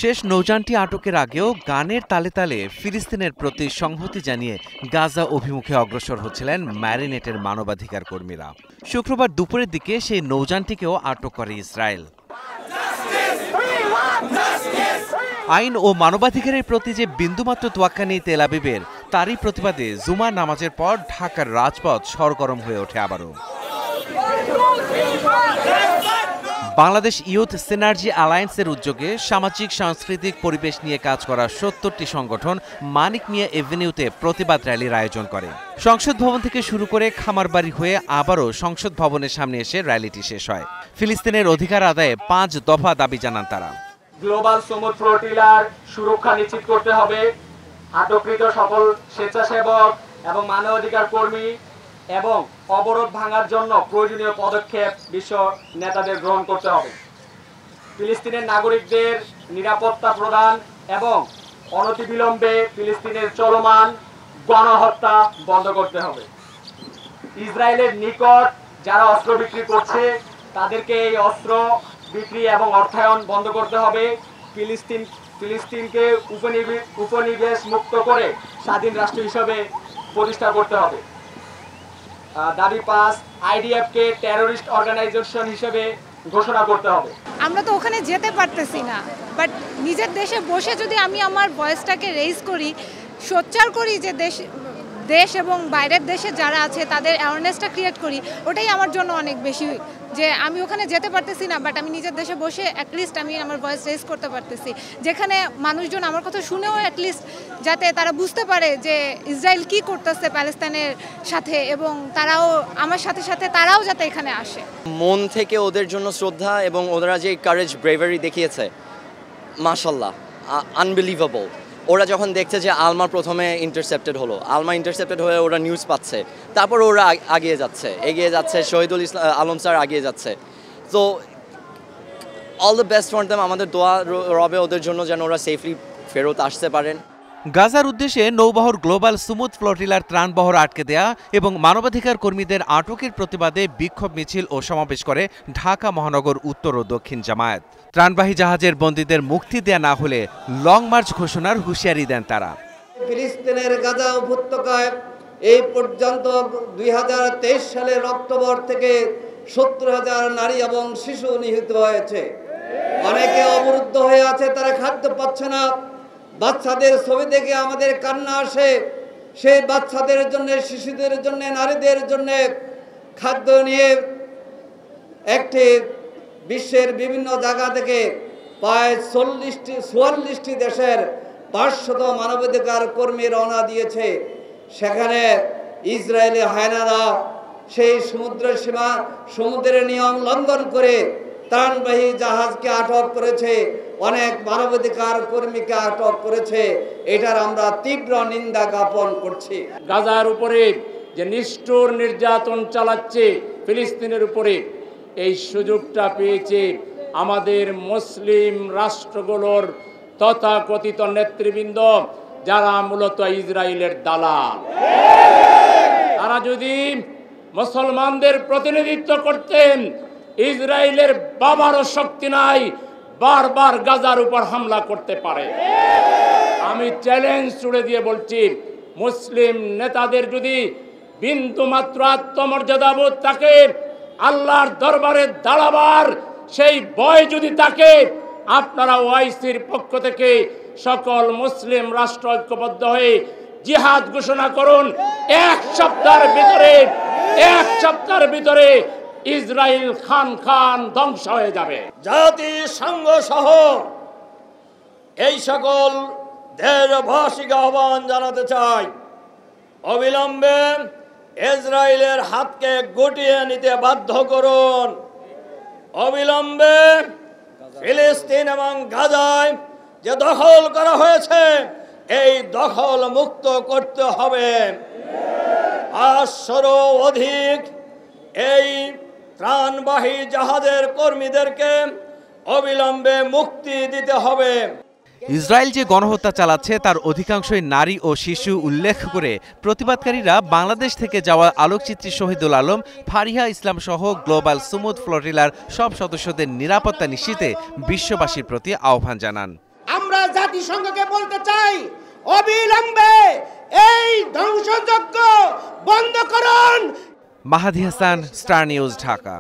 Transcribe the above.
শেষ নৌযানটি আটকের আগেও গানের তালে তালে ফিলিস্তিনের প্রতি সংহতি জানিয়ে গাজা অভিমুখে অগ্রসর হচ্ছিলেন ম্যারিনেটের মানবাধিকার কর্মীরা। শুক্রবার দুপুরের দিকে সেই নৌযানটিকেও আটক করে ইসরায়েল। আইন ও মানবাধিকারের প্রতি যে বিন্দুমাত্র তোয়াক্কা নেই তেল আবিবের, তারই প্রতিবাদে জুমার নামাজের পর ঢাকার রাজপথ সরগরম হয়ে ওঠে আবারও। বাংলাদেশ ইয়ুথ সিনার্জি অ্যালায়েন্সের উদ্যোগে সামাজিক সাংস্কৃতিক পরিবেশ নিয়ে কাজ করা ৭০টি সংগঠন মানিক মিয়া এভিনিউতে প্রতিবাদ র্যালির আয়োজন করে। সংসদ ভবন থেকে শুরু করে খামারবাড়ি হয়ে আবারও সংসদ ভবনের সামনে এসে র্যালিটি শেষ হয়। ফিলিস্তিনের অধিকার আদায়ে ৫ দফা দাবি জানান তারা। গ্লোবাল সমুদ্র ফ্লোটিলার সুরক্ষা নিশ্চিত করতে হবে, আটককৃত সকল স্বেচ্ছাসেবক এবং মানবাধিকার কর্মী এবং অবরোধ ভাঙার জন্য প্রয়োজনীয় পদক্ষেপ বিশ্ব নেতাদের গ্রহণ করতে হবে। ফিলিস্তিনের নাগরিকদের নিরাপত্তা প্রদান এবং অনতিবিলম্বে ফিলিস্তিনের চলমান গণহত্যা বন্ধ করতে হবে। ইসরায়েলের নিকট যারা অস্ত্র বিক্রি করছে তাদেরকে এই অস্ত্র বিক্রি এবং অর্থায়ন বন্ধ করতে হবে। ফিলিস্তিনকে উপনিবেশ মুক্ত করে স্বাধীন রাষ্ট্র হিসেবে প্রতিষ্ঠা করতে হবে। দাবি ৫, আইডিএফকে টেররিস্ট অর্গানাইজেশন হিসেবে ঘোষণা করতে হবে। আমরা তো ওখানে যেতে পারতেছি না, বাট নিজের দেশে বসে যদি আমি আমার ভয়েসটাকে রেইজ করি, সোচ্চার করি যে দেশ এবং বাইরের দেশে যারা আছে তাদের অ্যাওয়ারনেসটা ক্রিয়েট করি, ওটাই আমার জন্য অনেক বেশি। যে আমি ওখানে যেতে পারতেছি না, বাট আমি নিজের দেশে বসে অ্যাটলিস্ট আমি আমার ভয়েস রেজ করতে পারতেছি, যেখানে মানুষজন আমার কথা শুনেও অ্যাটলিস্ট যাতে তারা বুঝতে পারে যে ইসরায়েল কি করতেছে প্যালেস্তাইনের সাথে, এবং তারাও আমার সাথে সাথে তারাও যাতে এখানে আসে। মন থেকে ওদের জন্য শ্রদ্ধা, এবং ওরা যে কারেজ ব্রেভারি দেখিয়েছে, মাশাল্লাহ, আনবিলিভেবল। ওরা যখন দেখছে যে আলমা প্রথমে ইন্টারসেপ্টেড হলো, আলমা ইন্টারসেপ্টেড হয়ে ওরা নিউজ পাচ্ছে, তারপর ওরা এগিয়ে যাচ্ছে, শহীদুল আলম স্যার এগিয়ে যাচ্ছে। তো all the best for them, আমাদের দোয়া রবে ওদের জন্য যেন ওরা সেফলি ফেরত আসতে পারেন। গাজার উদ্দেশ্যে নৌবহর গ্লোবাল সমুদ্র ফ্লোটিলার ত্রাণবহর আটকে দেয়া এবং মানবাধিকার কর্মীদের আটকের প্রতিবাদে বিক্ষোভ মিছিল ও সমাবেশ করে ঢাকা মহানগর উত্তর ও দক্ষিণ জামায়াত। ত্রাণবাহী জাহাজের বন্দীদের মুক্তি দেয়া না হলে লং মার্চ ঘোষণার হুঁশিয়ারি দেন তারা। ফিলিস্তিনের গাজা উপত্যকায় এই পর্যন্ত ২০২৩ সালের অক্টোবর থেকে ৭০,০০০ নারী এবং শিশু নিহত হয়েছে। অনেকে অবরুদ্ধ হয়ে আছে, তারা খাদ্য পাচ্ছে না। বাচ্চাদের ছবি দেখে আমাদের কান্না আসে। সেই বাচ্চাদের জন্য, শিশুদের জন্য, নারীদের জন্য খাদ্য নিয়ে একটি বিশ্বের বিভিন্ন জায়গা থেকে প্রায় ৪৪টি দেশের ৫০০ মানবাধিকার কর্মী রওনা দিয়েছে। সেখানে ইসরায়েলি হায়নারা সেই সমুদ্রের নিয়ম লঙ্ঘন করে ত্রাণবাহী জাহাজকে আটক করেছে, অনেক মানবাধিকার কর্মীকে আটক করেছে। এটার আমরা তীব্র নিন্দা জ্ঞাপন করছি। গাজার উপরে যে নিষ্ঠুর নির্যাতন চালাচ্ছে ফিলিস্তিনের উপরে, এই সুযোগটা পেয়েছে আমাদের মুসলিম রাষ্ট্রগুলোর তথাকথিত নেতৃবৃন্দ, যারা মূলত ইসরায়েলের দালাল। তারা যদি মুসলমানদের প্রতিনিধিত্ব করতেন, ইসরায়েলের বাবারও শক্তি নাই বারবার গাজার উপর হামলা করতে পারে। আমি চ্যালেঞ্জ ছুড়ে দিয়ে বলছি, মুসলিম নেতাদের যদি বিন্দুমাত্র আত্মমর্যাদাবোধ থাকে, আল্লাহর দরবারে দাঁড়াবার সেই ভয় যদি থাকে, আপনারা ওআইসির পক্ষ থেকে সকল মুসলিম রাষ্ট্র ঐক্যবদ্ধ হয়ে জিহাদ ঘোষণা করুন। এক সপ্তাহের ভিতরে ইসরায়েল খান ধ্বংস হয়ে যাবে। জাতিসংঘ সহ এই সকল দেশবাসীকে আহ্বান জানাতে চাই, অবিলম্বে ইসরায়েলের হাতকে গুটিয়ে নিতে বাধ্য করুন। অবিলম্বে ফিলিস্তিন এবং গাজায় যে দখল করা হয়েছে, এই দখল মুক্ত করতে হবে। ৫০০রও অধিক এই ত্রাণবাহী জাহাজের কর্মীদেরকে অবিলম্বে মুক্তি দিতে হবে। ইসরায়েল যে গণহত্যা চালাচ্ছে তার অধিকাংশই নারী ও শিশু উল্লেখ করে প্রতিবাদকারীরা বাংলাদেশ থেকে যাওয়া আলোকচিত্রী শহীদুল আলম, ফারিহা ইসলাম সহ গ্লোবাল সমুদ্র ফ্লোটিলার সব সদস্যদের নিরাপত্তা নিশ্চিতে বিশ্ববাসীর প্রতি আহ্বান জানান। জাতিসংঘকে বলতে চাই, অবিলম্বে এই ধ্বংসযজ্ঞ বন্ধ করুন। মাহাদি হাসান, স্টার নিউজ, ঢাকা।